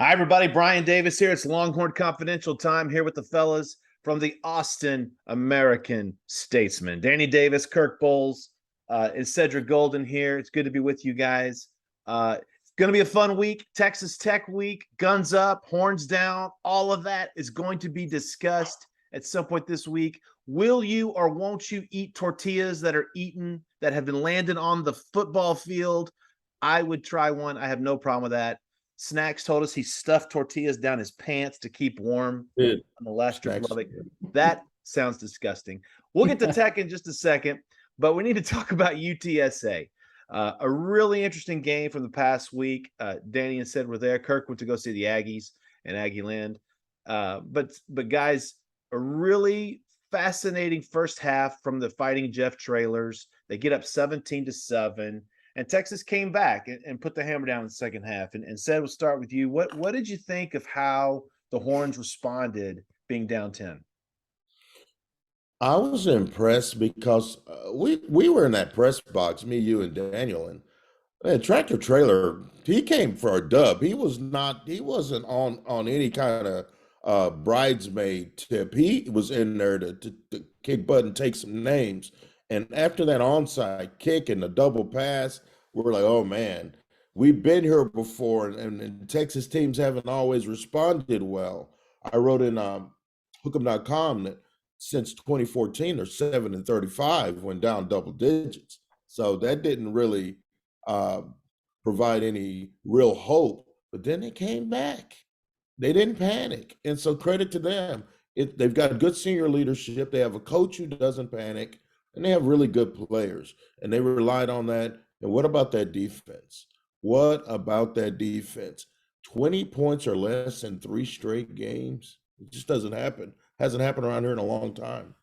Hi, everybody. Brian Davis here. It's Longhorn Confidential time here with the fellas from the Austin American-Statesman. Danny Davis, Kirk Bowles, is Cedric Golden here. It's good to be with you guys. It's going to be a fun week. Texas Tech week, guns up, horns down. All of that is going to be discussed at some point this week. Will you or won't you eat tortillas that have been landed on the football field? I would try one. I have no problem with that. Snacks told us he stuffed tortillas down his pants to keep warm on the last trip to Lubbock. That sounds disgusting. We'll get to Tech in just a second, but we need to talk about UTSA. A really interesting game from the past week. Danny and Sid were there. Kirk went to go see the Aggies in Aggie Land. But guys, a really fascinating first half from the Fighting Jeff Trailers. They get up 17-7. And Texas came back and put the hammer down in the second half. And said, we'll start with you. What did you think of how the Horns responded being down 10? I was impressed because we were in that press box, me, you, and Daniel, and Tractor Trailer. He came for a dub. He wasn't on any kind of bridesmaid tip. He was in there to kick butt and take some names. And after that onside kick and the double pass, we're like, oh man, we've been here before, and Texas teams haven't always responded well. I wrote in Hookem.com that since 2014, they're 7-35 when down double digits. So that didn't really provide any real hope. But then they came back. They didn't panic. And so credit to them. They've got good senior leadership. They have a coach who doesn't panic. And they have really good players, and they relied on that. And what about that defense? 20 points or less in 3 straight games? It just doesn't happen. Hasn't happened around here in a long time.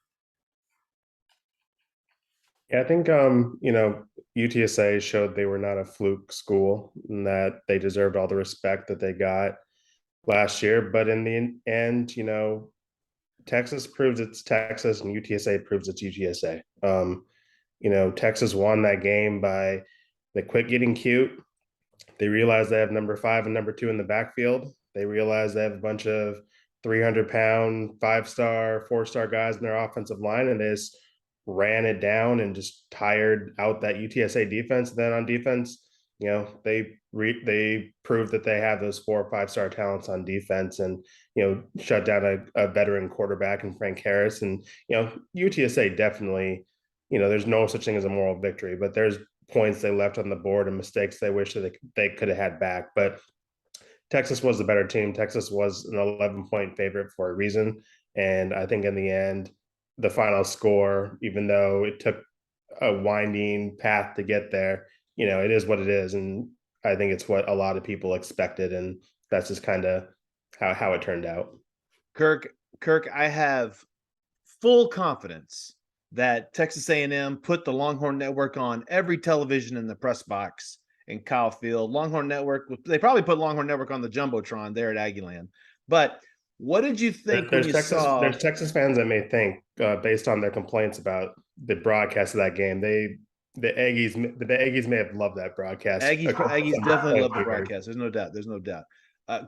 Yeah, I think UTSA showed they were not a fluke school and that they deserved all the respect that they got last year. But in the end, Texas proves it's Texas and UTSA proves it's UTSA. Texas won that game by they quit getting cute. They realized they have number 5 and number 2 in the backfield. They realized they have a bunch of 300-pound, 5-star, 4-star guys in their offensive line, and they just ran it down and just tired out that UTSA defense. Then on defense, they proved that they have those 4 or 5-star talents on defense, and shut down a veteran quarterback in Frank Harris. And UTSA definitely, there's no such thing as a moral victory, but there's points they left on the board and mistakes they wish that they could have had back. But Texas was the better team. Texas was an 11-point favorite for a reason, and I think in the end, the final score, even though it took a winding path to get there, it is what it is. And I think it's what a lot of people expected. And that's just kind of how it turned out. Kirk, I have full confidence that Texas A&M put the Longhorn Network on every television in the press box in Kyle Field. Longhorn Network, they probably put Longhorn Network on the Jumbotron there at Aggieland. But what did you think when you saw? There's Texas fans that may think, based on their complaints about the broadcast of that game, the Aggies may have loved that broadcast. Aggies definitely love the broadcast. There's no doubt.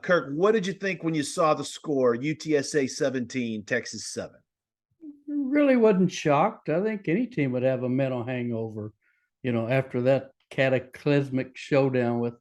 Kirk, what did you think when you saw the score? UTSA 17, Texas 7. Really wasn't shocked. I think any team would have a mental hangover, after that cataclysmic showdown with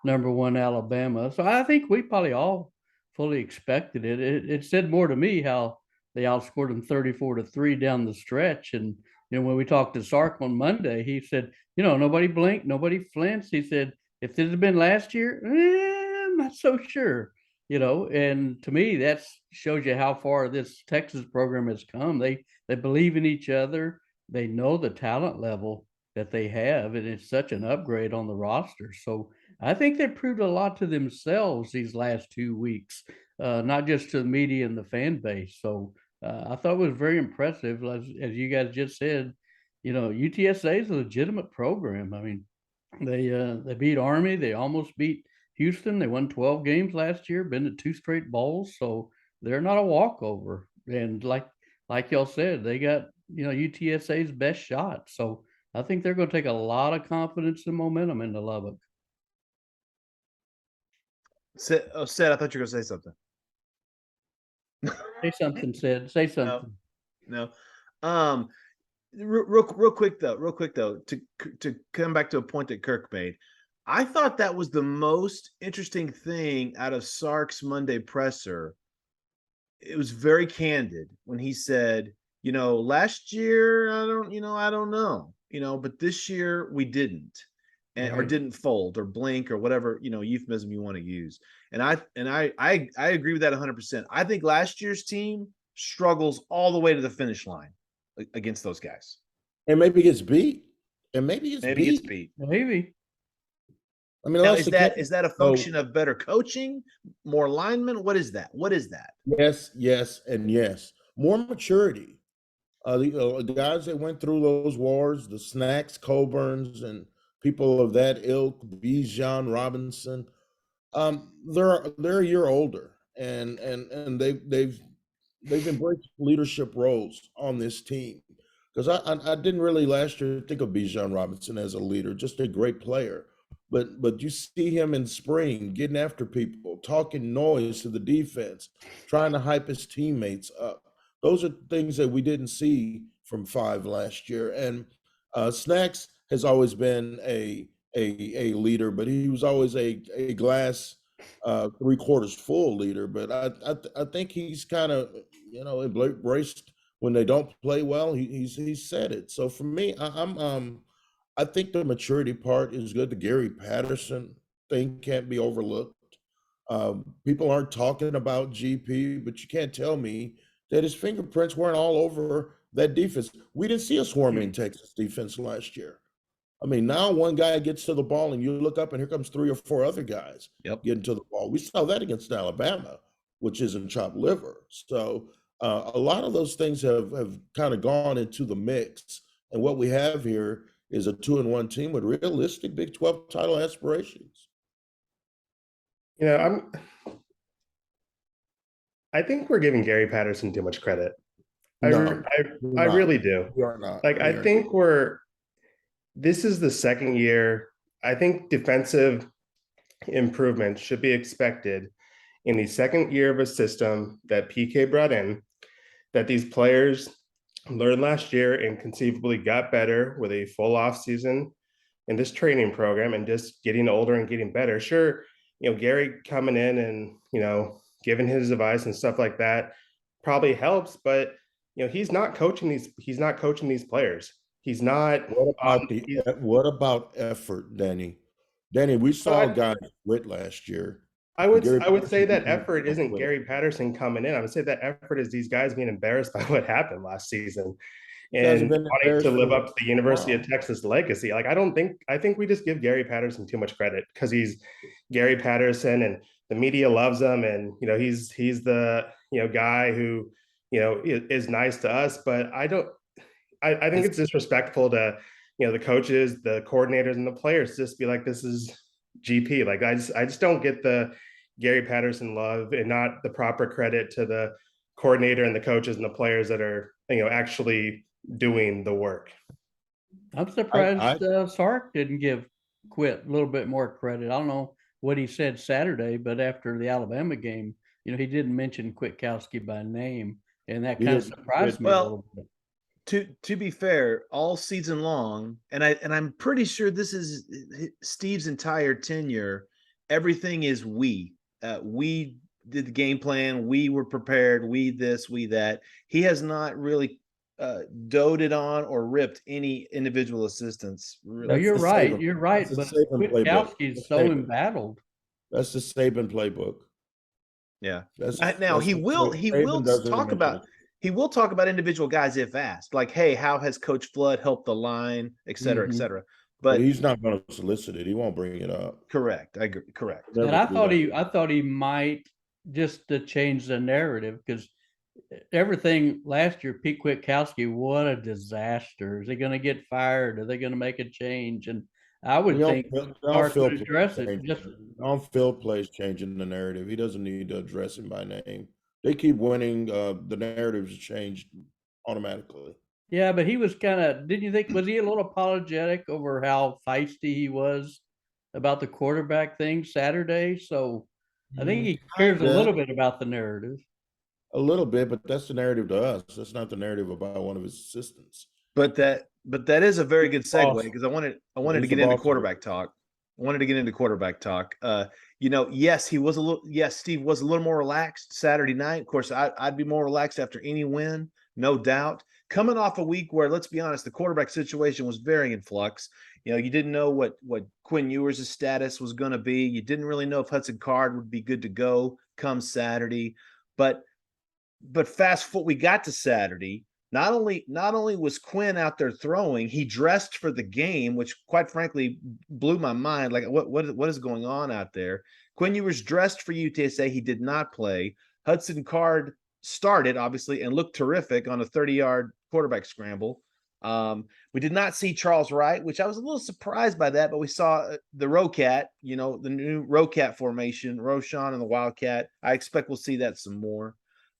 number 1 Alabama. So I think we probably all fully expected it. It said more to me how they outscored them 34-3 down the stretch. And when we talked to Sark on Monday, he said, nobody blinked, nobody flinched. He said, if this had been last year, I'm not so sure. And to me, that shows you how far this Texas program has come. They believe in each other. They know the talent level that they have, and it's such an upgrade on the roster. So I think they proved a lot to themselves these last 2 weeks, not just to the media and the fan base. So I thought it was very impressive. As you guys just said, UTSA is a legitimate program. I mean, they beat Army. They almost beat Houston. They won 12 games last year, been to 2 straight bowls. So they're not a walkover. And like y'all said, they got, UTSA's best shot. So I think they're going to take a lot of confidence and momentum into Lubbock. Sid, I thought you were gonna say something. Say something, Sid. Say something. No. Real quick though, to come back to a point that Kirk made, I thought that was the most interesting thing out of Sark's Monday presser. It was very candid when he said, last year I don't know, but this year we didn't, or didn't fold or blink or whatever euphemism you want to use. And I agree with that 100%. I think last year's team struggles all the way to the finish line against those guys. And maybe gets beat. Maybe gets beat. Maybe. I mean, now, is that a function of better coaching, more linemen? What is that? Yes, and yes. More maturity. The guys that went through those wars, the Snacks, Coburns, and people of that ilk, Bijan, Robinson, they're a year older, and they've embraced leadership roles on this team. Because I didn't really last year think of Bijan Robinson as a leader, just a great player. But you see him in spring getting after people, talking noise to the defense, trying to hype his teammates up. Those are things that we didn't see from 5 last year. And Snacks has always been a leader, but he was always a glass 3/4 full leader. But I think he's kind of embraced when they don't play well. He's said it. So for me, I think the maturity part is good. The Gary Patterson thing can't be overlooked. People aren't talking about GP, but you can't tell me that his fingerprints weren't all over that defense. We didn't see a swarming Texas defense last year. I mean, now one guy gets to the ball and you look up and here comes 3 or 4 other guys getting to the ball. We saw that against Alabama, which isn't chopped liver. So a lot of those things have kind of gone into the mix. And what we have here is a 2-1 team with realistic Big 12 title aspirations. I think we're giving Gary Patterson too much credit. No, I really do. We are not. I think this is the second year. I think defensive improvements should be expected in the second year of a system that PK brought in, that these players learned last year and conceivably got better with a full off season in this training program and just getting older and getting better. Sure, Gary coming in and, giving his advice and stuff like that probably helps, but he's not coaching these players. He's not. What about effort, Danny? Danny, we saw guys quit last year. I would say that effort isn't Gary Patterson coming in. I would say that effort is these guys being embarrassed by what happened last season and wanting to live up to the University of Texas legacy. I think we just give Gary Patterson too much credit because he's Gary Patterson and the media loves him, and he's the guy who is nice to us. But I think it's disrespectful to the coaches, the coordinators, and the players just be like, this is GP. Like I just don't get the Gary Patterson love and not the proper credit to the coordinator and the coaches and the players that are actually doing the work. I'm surprised Sark didn't give Quit a little bit more credit. I don't know what he said Saturday, but after the Alabama game, he didn't mention Kwiatkowski by name, and that kind of surprised me a little bit. To be fair, all season long, and I'm pretty sure this is Steve's entire tenure, everything is we. We did the game plan. We were prepared. We this, we that. He has not really doted on or ripped any individual assistants. Really. No, you're right. You're right. But Kwiatkowski is so embattled. That's the Saban playbook. Yeah. Now he will talk about individual guys if asked, like, hey, how has Coach Flood helped the line, et cetera, et cetera. But he's not going to solicit it. He won't bring it up. Correct. I agree. Correct. And I thought he might, just to change the narrative, because everything last year, Pete Kwiatkowski, what a disaster. Is he going to get fired? Are they going to make a change? And I would think Sark would address it. Phil plays changing the narrative. He doesn't need to address him by name. They keep winning. The narratives changed automatically. Yeah, but he was didn't you think, was he a little apologetic over how feisty he was about the quarterback thing Saturday? So I think he cares a Kinda. little bit about the narrative. A little bit, but that's the narrative to us. That's not the narrative about one of his assistants. But that is a very good segue Boss. because I wanted to Who's get the into boss? quarterback talk. I wanted to get into quarterback talk. Yes, he was Steve was a little more relaxed Saturday night. Of course, I'd be more relaxed after any win, no doubt. Coming off a week where, let's be honest, the quarterback situation was very in flux. You didn't know what Quinn Ewers' status was going to be. You didn't really know if Hudson Card would be good to go come Saturday. But fast forward, we got to Saturday. Not only was Quinn out there throwing, he dressed for the game, which quite frankly blew my mind. Like what is going on out there? Quinn Ewers dressed for UTSA. He did not play. Hudson Card started obviously and looked terrific on a 30-yard quarterback scramble. We did not see Charles Wright, which I was a little surprised by that, but we saw the Rocat, the new Rocat formation, Roshan and the Wildcat. I expect we'll see that some more.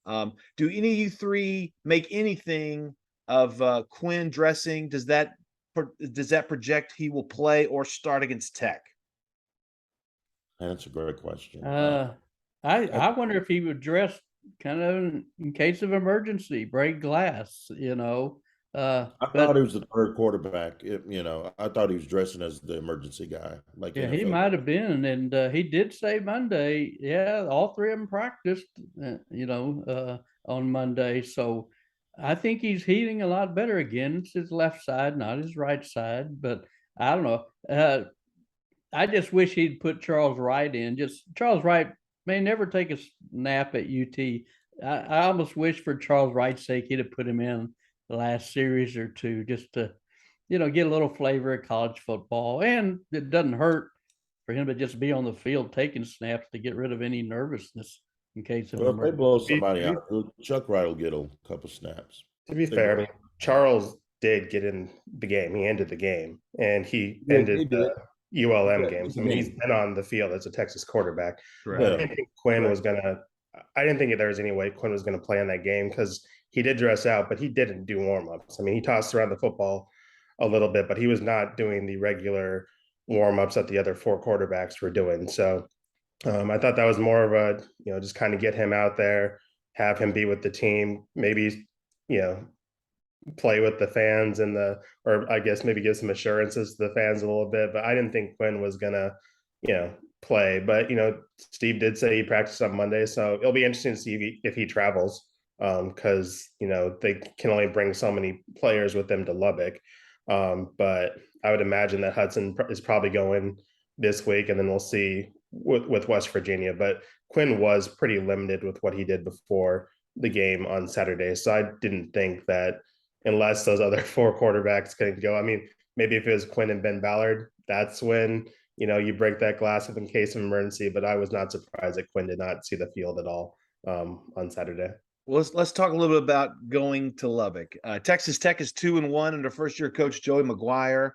Do any of you three make anything of Quinn dressing? Does that project he will play or start against Tech? That's a great question. I wonder if he would dress kind of in case of emergency, break glass, I thought he was the third quarterback. I thought he was dressing as the emergency guy. Like Yeah, he NFL. might have been, and he did say Monday. Yeah, all three of them practiced, on Monday. So I think he's healing a lot better again. It's his left side, not his right side. But I don't know. I just wish he'd put Charles Wright in. Just Charles Wright may never take a snap at UT. I almost wish for Charles Wright's sake he'd have put him in the last series or two just to get a little flavor of college football. And it doesn't hurt for him to just be on the field taking snaps to get rid of any nervousness in case of Well, if they emergency. blow somebody out, Chuck Wright will get a couple snaps. To be fair, I mean, Charles did get in the game. He ended the game, and he ended the ULM game. So I mean, he's been on the field as a Texas quarterback. Right. I didn't think Quinn was gonna. I didn't think there was any way Quinn was going to play in that game because he did dress out, but he didn't do warm-ups. I mean, he tossed around the football a little bit, but he was not doing the regular warm-ups that the other four quarterbacks were doing. So I thought that was more of a, just kind of get him out there, have him be with the team, maybe, play with the fans or I guess maybe give some assurances to the fans a little bit. But I didn't think Quinn was going to, play. But, Steve did say he practiced on Monday. So it'll be interesting to see if he travels because, they can only bring so many players with them to Lubbock. But I would imagine that Hudson is probably going this week, and then we'll see with West Virginia. But Quinn was pretty limited with what he did before the game on Saturday. So I didn't think that unless those other four quarterbacks couldn't go, I mean, maybe if it was Quinn and Ben Ballard, that's when, you break that glass in case of emergency. But I was not surprised that Quinn did not see the field at all on Saturday. Well, let's talk a little bit about going to Lubbock. Texas Tech is 2-1 under first-year coach Joey McGuire.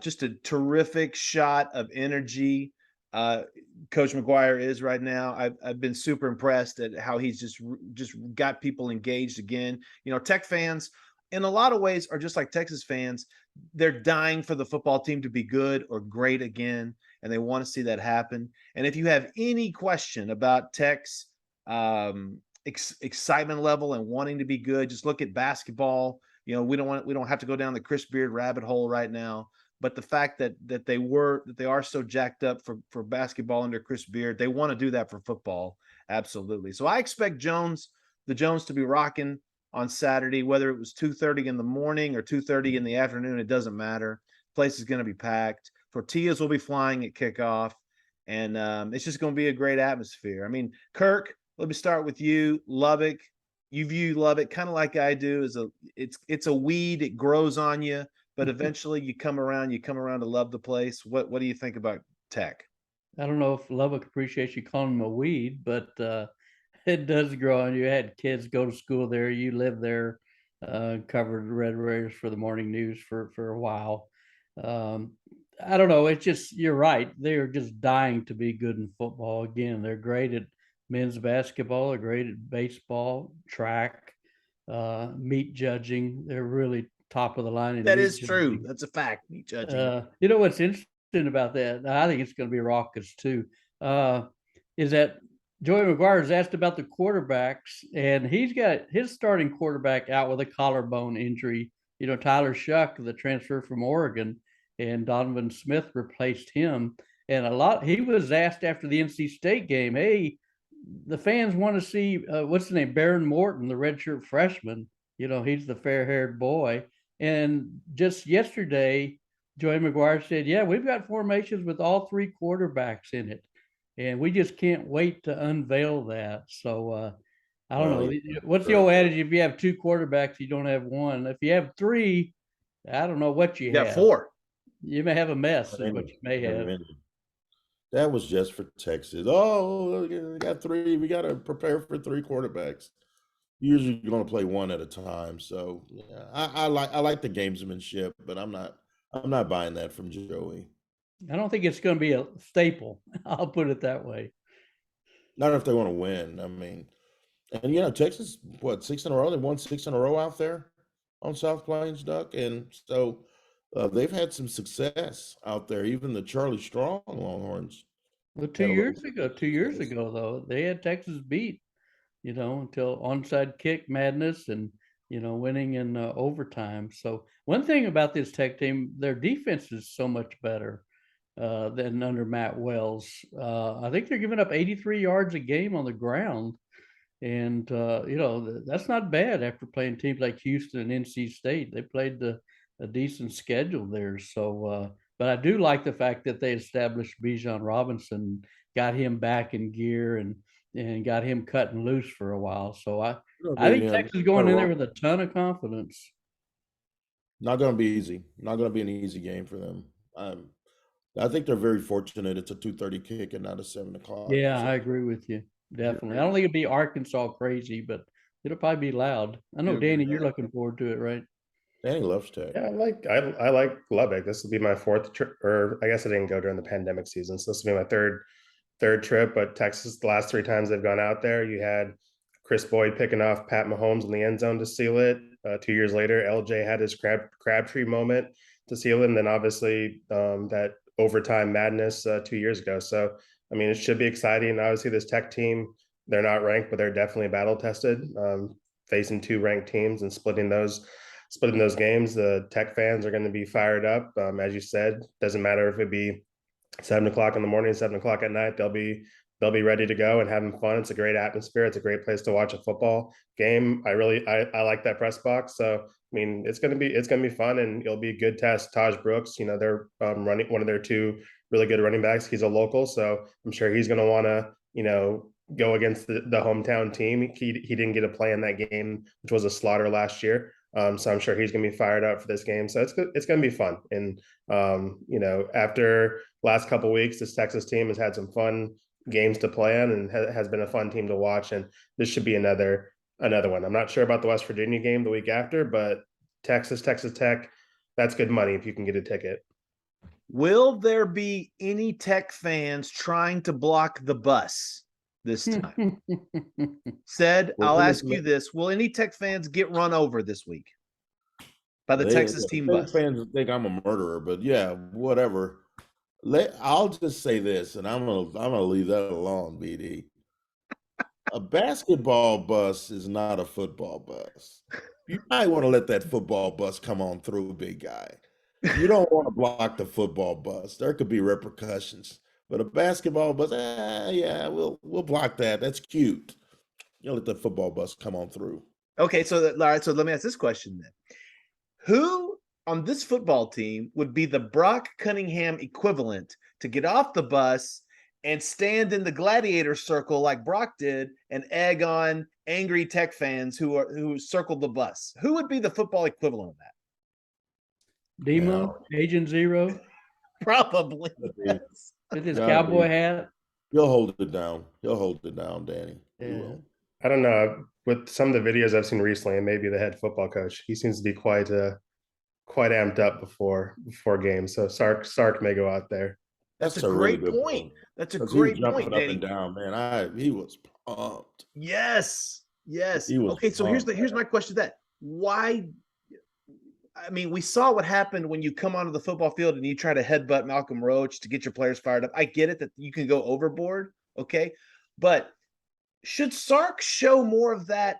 Just a terrific shot of energy. Coach McGuire is right now. I've been super impressed at how he's just got people engaged again. Tech fans, in a lot of ways, are just like Texas fans. They're dying for the football team to be good or great again, and they want to see that happen. And if you have any question about Tech's excitement level and wanting to be good, just look at basketball. We don't have to go down the Chris Beard rabbit hole right now. But the fact that they are so jacked up for basketball under Chris Beard, they want to do that for football. Absolutely. So I expect the Jones to be rocking on Saturday, whether it was 2:30 in the morning or 2:30 in the afternoon, it doesn't matter. Place is going to be packed. Tortillas will be flying at kickoff, and it's just going to be a great atmosphere. I mean, Kirk, let me start with you. Lubbock, you view Lubbock kind of like I do, it's a weed. It grows on you, but eventually you come around to love the place. What do you think about Tech? I don't know if Lubbock appreciates you calling them a weed, but it does grow on you. You had kids go to school there. You live there, covered Red Raiders for the morning news for a while. I don't know. It's just, you're right. They're just dying to be good in football. Again, they're great at men's basketball. They're great at baseball, track, meat judging. They're really top of the line. That is true. That's a fact. Meat judging. What's interesting about that? I think it's going to be raucous too. is that Joey McGuire is asked about the quarterbacks, and he's got his starting quarterback out with a collarbone injury. Tyler Shuck, the transfer from Oregon, and Donovan Smith replaced him. And he was asked after the NC State game, hey, the fans want to see, what's his name, Baron Morton, the redshirt freshman. He's the fair-haired boy. And just yesterday, Joey McGuire said, yeah, we've got formations with all three quarterbacks in it. And we just can't wait to unveil that. So I don't know. What's the old adage? If you have two quarterbacks, you don't have one. If you have three, I don't know what you have. Four. You may have a mess, is what you may have. That was just for Texas. Oh, we got three. We got to prepare for three quarterbacks. Usually you're going to play one at a time. So yeah, I like the gamesmanship, but I'm not buying that from Joey. I don't think it's going to be a staple. I'll put it that way. Not if they want to win. I mean, and Texas, 6 in a row? They won 6 in a row out there on South Plains, Duck. And so they've had some success out there, even the Charlie Strong Longhorns. Well, 2 years ago, though, they had Texas beat, until onside kick madness and, winning in overtime. So one thing about this Tech team, their defense is so much better than under Matt Wells. I think they're giving up 83 yards a game on the ground. And, that's not bad after playing teams like Houston and NC State. They played a decent schedule there. So, but I do like the fact that they established Bijan Robinson, got him back in gear and got him cutting loose for a while. So I think Texas is going in there with a ton of confidence. Not going to be easy. Not going to be an easy game for them. I think they're very fortunate. It's a 2:30 kick and not a 7 o'clock. Yeah, I agree with you. Definitely. I don't think it'd be Arkansas crazy, but it'll probably be loud. I know, Danny, you're looking forward to it, right? Danny loves Tech. Yeah, I like Lubbock. This will be my fourth trip, or I guess I didn't go during the pandemic season, so this will be my third trip. But Texas, the last 3 times they've gone out there, you had Chris Boyd picking off Pat Mahomes in the end zone to seal it. 2 years later, LJ had his Crabtree moment to seal it, and then obviously that overtime madness 2 years ago. So I mean, it should be exciting. Obviously, this Tech team, they're not ranked, but they're definitely battle tested. Facing 2 ranked teams and splitting those games, the Tech fans are going to be fired up. As you said, doesn't matter if it be 7 o'clock in the morning, 7 o'clock at night. They'll be ready to go and having fun. It's a great atmosphere. It's a great place to watch a football game. I like that press box. So I mean, it's gonna be fun, and it'll be a good test. Taj Brooks, they're running one of their 2 really good running backs. He's a local, so I'm sure he's going to want to, go against the hometown team. He didn't get a play in that game, which was a slaughter last year. So I'm sure he's going to be fired up for this game. So it's going to be fun. And, after last couple of weeks, this Texas team has had some fun games to play on and has been a fun team to watch. And this should be another one. I'm not sure about the West Virginia game the week after, but Texas Tech, that's good money if you can get a ticket. Will there be any Tech fans trying to block the bus this time? I'll ask you this. Will any Tech fans get run over this week by the Texas team bus? Fans think I'm a murderer, but yeah, whatever. I'll just say this, and I'm gonna leave that alone, BD. A basketball bus is not a football bus. You might want to let that football bus come on through, big guy. You don't want to block the football bus. There could be repercussions. But a basketball bus, yeah, we'll block that. That's cute. You let the football bus come on through. Okay, so let me ask this question then. Who on this football team would be the Brock Cunningham equivalent to get off the bus and stand in the gladiator circle like Brock did and egg on angry Tech fans who circled the bus? Who would be the football equivalent of that? Demo, Agent Zero, probably. Yes. With his cowboy hat. He'll hold it down. Danny. Yeah. I don't know. With some of the videos I've seen recently, and maybe the head football coach, he seems to be quite amped up before games. So Sark may go out there. That's a great point. That's a great point, Danny. Up and down, man. He was pumped. Yes. Okay, so here's my question to that. Why? I mean, we saw what happened when you come onto the football field and you try to headbutt Malcolm Roach to get your players fired up. I get it that you can go overboard. Okay. But should Sark show more of that?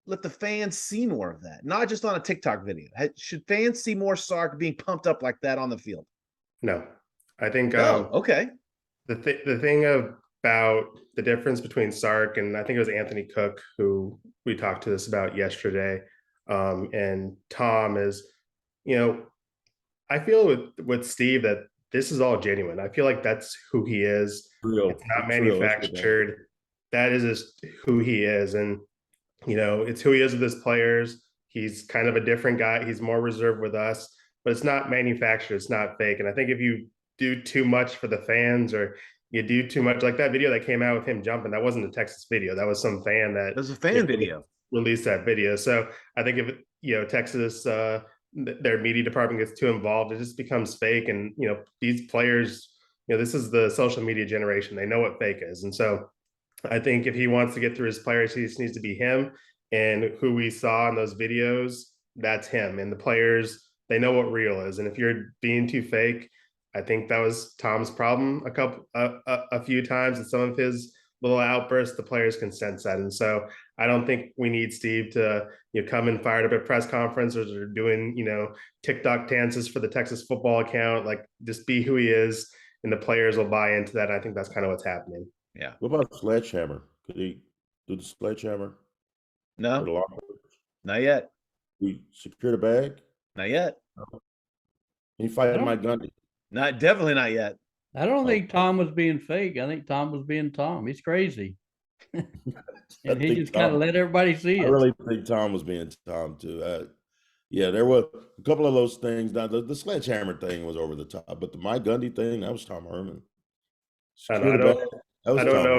Let the fans see more of that, not just on a TikTok video. Should fans see more Sark being pumped up like that on the field? No, I think Okay. the thing about the difference between Sark and I think it was Anthony Cook who we talked to this about yesterday, and Tom is, I feel with Steve that this is all genuine. I feel like that's who he is. Real. It's not It's real. manufactured. That is just who he is, and it's who he is with his players. He's kind of a different guy. He's more reserved with us, but it's not manufactured. It's not fake. And I think if you do too much for the fans or you do too much, like that video that came out with him jumping, that wasn't a Texas video. That was some fan that There's a fan video released that video. So I think if Texas, their media department gets too involved, it just becomes fake. And these players, this is the social media generation. They know what fake is, and so I think if he wants to get through his players, he just needs to be him. And who we saw in those videos, that's him. And the players, they know what real is. And if you're being too fake, I think that was Tom's problem a few times. And some of his little outbursts, the players can sense that. And so I don't think we need Steve to come and fired up at press conferences or doing TikTok dances for the Texas football account. Like, just be who he is, and the players will buy into that. I think that's kind of what's happening. Yeah. What about sledgehammer? Could he do the sledgehammer? No, not yet. We secure the bag? Not yet. Can you fight Mike Gundy? Definitely not yet. I don't think Tom was being fake. I think Tom was being Tom. He's crazy. And he just kind of let everybody see it. I really think Tom was being Tom too. Yeah, there were a couple of those things. Now, the sledgehammer thing was over the top, but the Mike Gundy thing, that was Tom Herman. I don't know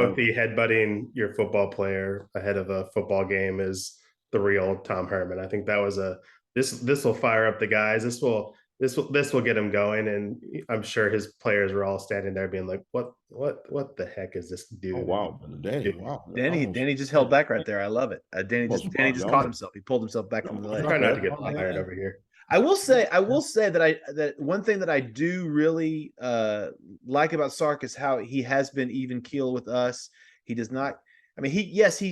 if the headbutting your football player ahead of a football game is the real Tom Herman. I think that was this will fire up the guys. This will get him going, and I'm sure his players were all standing there being like, what the heck is this dude? Oh, wow. Danny just held back right there. I love it. Danny just caught himself. He pulled himself back from the leg. Try not to get fired over here. I will say that one thing that I do really like about Sark is how he has been even keel with us. He does not. I mean, he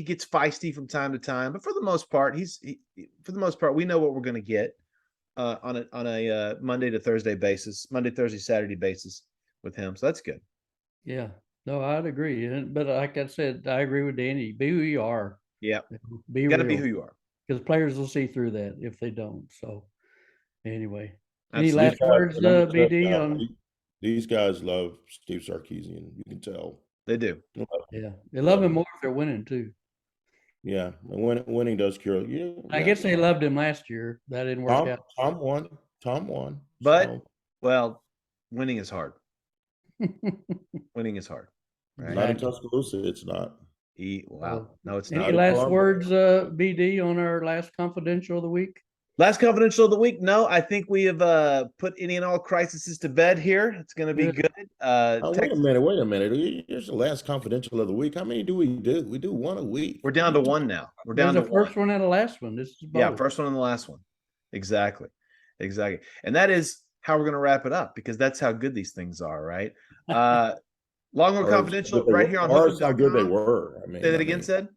gets feisty from time to time, but for the most part, we know what we're going to get on a Monday to Thursday basis, Monday, Thursday, Saturday basis with him. So that's good. Yeah, no, I'd agree. But like I said, I agree with Danny. Be who you are. Yeah, be got to be who you are, because players will see through that if they don't. So. Anyway, any last words, BD? On these guys love Steve Sarkisian. You can tell they do. Yeah, they love him more if they're winning too. Yeah, winning does cure. Yeah, I guess they loved him last year. That didn't work out. Tom won. But well, winning is hard. Winning is hard. Right? Not in Tuscaloosa. It's not. No, it's Any not. last words, BD, on our last confidential of the week? Last confidential of the week. No, I think we have put any and all crises to bed here. It's going to be good. Wait a minute. Here's the last confidential of the week. How many do we do? We do one a week. We're down to one now. We're down to the first one and the last one. This is both. Yeah, first one and the last one. Exactly. And that is how we're going to wrap it up, because that's how good these things are, right? Longhorn Confidential right here on Hudson. How good they were. Say that again, Sid?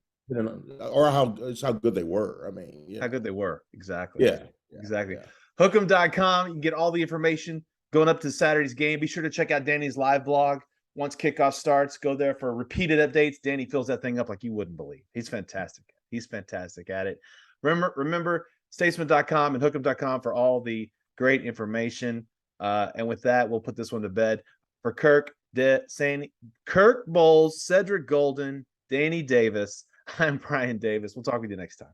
Or how good they were. I mean, yeah. How good they were. Exactly. Yeah. Exactly. Yeah. Hook'em.com. You can get all the information going up to Saturday's game. Be sure to check out Danny's live blog. Once kickoff starts, go there for repeated updates. Danny fills that thing up like you wouldn't believe. He's fantastic. He's fantastic at it. Remember statesman.com and hook'em.com for all the great information. And with that, we'll put this one to bed. For Kirk Bowles, Cedric Golden, Danny Davis, I'm Brian Davis. We'll talk with you next time.